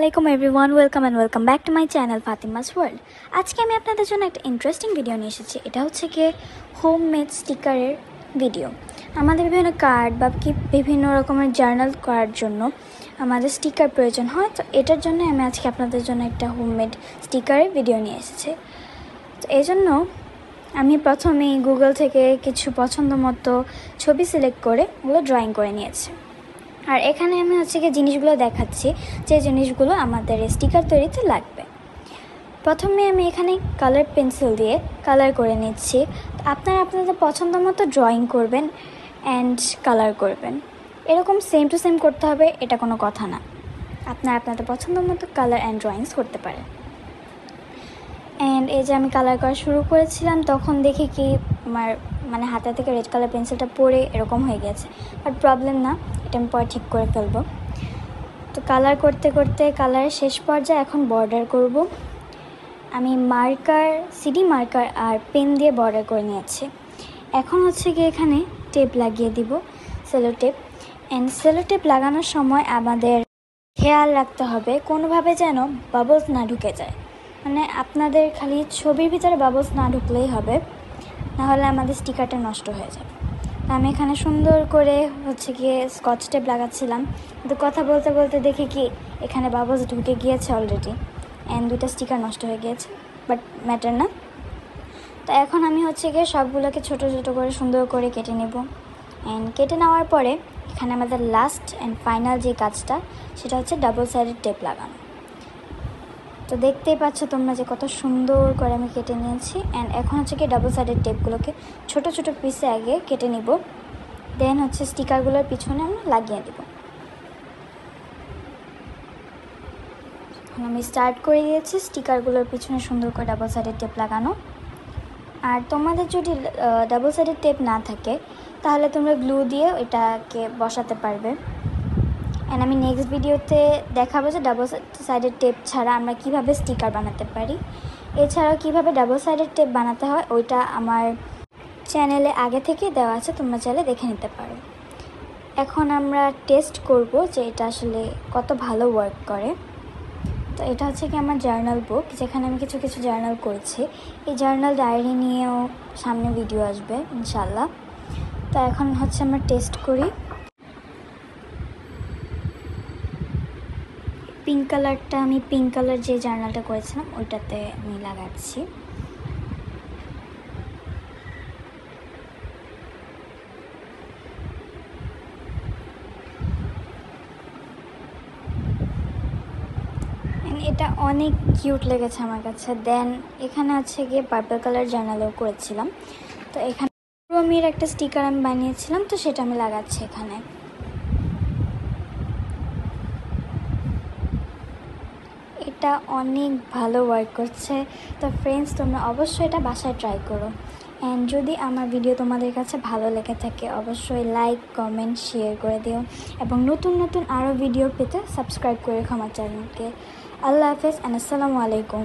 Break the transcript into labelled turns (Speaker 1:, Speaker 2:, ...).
Speaker 1: আলাইকুম everyone, welcome back to my channel Fatima's world. আজকে আমি আপনাদের জন্য একটা ইন্টারেস্টিং ভিডিও নিয়ে এসেছি। এটা হচ্ছে কি হোমমেড স্টিকারের ভিডিও। আমাদের বিভিন্ন কার্ড বা কি বিভিন্ন রকমের জার্নাল করার জন্য আমাদের স্টিকার প্রয়োজন হয়, তো এটার জন্য আমি আজকে আপনাদের জন্য একটা হোমমেড স্টিকারের ভিডিও নিয়ে এসেছি। তো এই জন্য আমি প্রথমেই গুগল থেকে কিছু পছন্দ মতো ছবি সিলেক্ট করে ওগুলো ড্রয়িং করে নিয়েছি। আর এখানে আমি হচ্ছে গিয়ে জিনিসগুলো দেখাচ্ছি যে জিনিসগুলো আমাদের স্টিকার তৈরিতে লাগবে। প্রথমে আমি এখানে কালার পেন্সিল দিয়ে কালার করে নিচ্ছি। আপনারা আপনাদের পছন্দ মতো ড্রয়িং করবেন অ্যান্ড কালার করবেন। এরকম সেম টু সেম করতে হবে এটা কোনো কথা না, আপনারা আপনাদের পছন্দ মতো কালার অ্যান্ড ড্রয়িংস করতে পারেন। অ্যান্ড এই যে আমি কালার করা শুরু করেছিলাম, তখন দেখি কি আমার হাতে থেকে রেড কালার পেন্সিলটা পড়ে এরকম হয়ে গেছে। বাট প্রবলেম না, এটা আমি পরে ঠিক করে ফেলবো। তো কালার করতে করতে কালারের শেষ পর্যায়ে এখন বর্ডার করব। আমি সিডি মার্কার আর পেন দিয়ে বর্ডার করে নিয়েছি। এখন হচ্ছে কি এখানে টেপ লাগিয়ে দিব, cello tape. And cello tape লাগানোর সময় আমাদের খেয়াল রাখতে হবে কোনোভাবে যেন বাবলস না ঢুকে যায়। আপনাদের খালি ছবির ভিতরে বাবলস না ঢুকলেই হবে, নাহলে আমাদের স্টিকারটা নষ্ট হয়ে যাবে। আমি এখানে সুন্দর করে হচ্ছে গিয়ে স্কচ টেপ লাগাচ্ছিলাম, কিন্তু কথা বলতে বলতে দেখি কি এখানে বাবলস ঢুকে গিয়েছে অলরেডি, অ্যান্ড দুটো স্টিকার নষ্ট হয়ে গিয়েছে। বাট ম্যাটার না। তো এখন আমি হচ্ছে গিয়ে সবগুলোকে ছোট ছোট করে সুন্দর করে কেটে নেব। অ্যান্ড কেটে নেওয়ার পরে এখানে আমাদের লাস্ট অ্যান্ড ফাইনাল যে কাজটা, সেটা হচ্ছে ডাবল সাইডেড টেপ লাগানো। তো দেখতেই পাচ্ছ তোমরা যে কত সুন্দর করে আমি কেটে নিয়েছি। অ্যান্ড এখন হচ্ছে কি ডাবল সাইডেড টেপগুলোকে ছোট ছোট পিসে আগে কেটে নিব, দেন হচ্ছে স্টিকারগুলোর পিছনে আমরা লাগিয়ে দেব। এখন আমি স্টার্ট করে দিয়েছি স্টিকারগুলোর পিছনে সুন্দর করে ডাবল সাইডেড টেপ লাগানো। আর তোমাদের যদি ডাবল সাইডেড টেপ না থাকে তাহলে তোমরা গ্লু দিয়ে এটাকে বসাতে পারবে। অ্যান্ড আমি নেক্সট ভিডিওতে দেখাবো যে ডাবল সাইডেড টেপ ছাড়া আমরা কিভাবে স্টিকার বানাতে পারি। এছাড়াও কিভাবে ডাবল সাইডেড টেপ বানাতে হয় ওইটা আমার চ্যানেলে আগে থেকে দেওয়া আছে, তোমরা চাইলে দেখে নিতে পারো। এখন আমরা টেস্ট করব যে এটা আসলে কত ভালো ওয়ার্ক করে। তো এটা হচ্ছে কি আমার জার্নাল বুক, যেখানে আমি কিছু কিছু জার্নাল করেছি। এই জার্নাল ডায়েরি নিয়েও সামনে ভিডিও আসবে ইনশাল্লাহ। তো এখন হচ্ছে আমরা টেস্ট করি। পিঙ্ক কালারটা আমি পিঙ্ক কালার যে জার্নালটা করেছিলাম ওইটাতে আমি লাগাচ্ছি। এটা অনেক কিউট লেগেছে আমার কাছে। দেন এখানে আছে গিয়ে পার্পল কালার জার্নালও করেছিলাম। তো এখানে রুমির একটা স্টিকার আমি বানিয়েছিলাম, তো সেটা আমি লাগাচ্ছি এখানে। এটা অনেক ভালো ওয়ার্ক করছে। তো ফ্রেন্ডস, তোমরা অবশ্যই এটা বাসায় ট্রাই করো। অ্যান্ড যদি আমার ভিডিও তোমাদের কাছে ভালো লেগে থাকে অবশ্যই লাইক, কমেন্ট, শেয়ার করে দিও। এবং নতুন নতুন আরও ভিডিও পেতে সাবস্ক্রাইব করে রেখো আমার চ্যানেলকে। আল্লাহ হাফেজ অ্যান্ড আসসালামু আলাইকুম।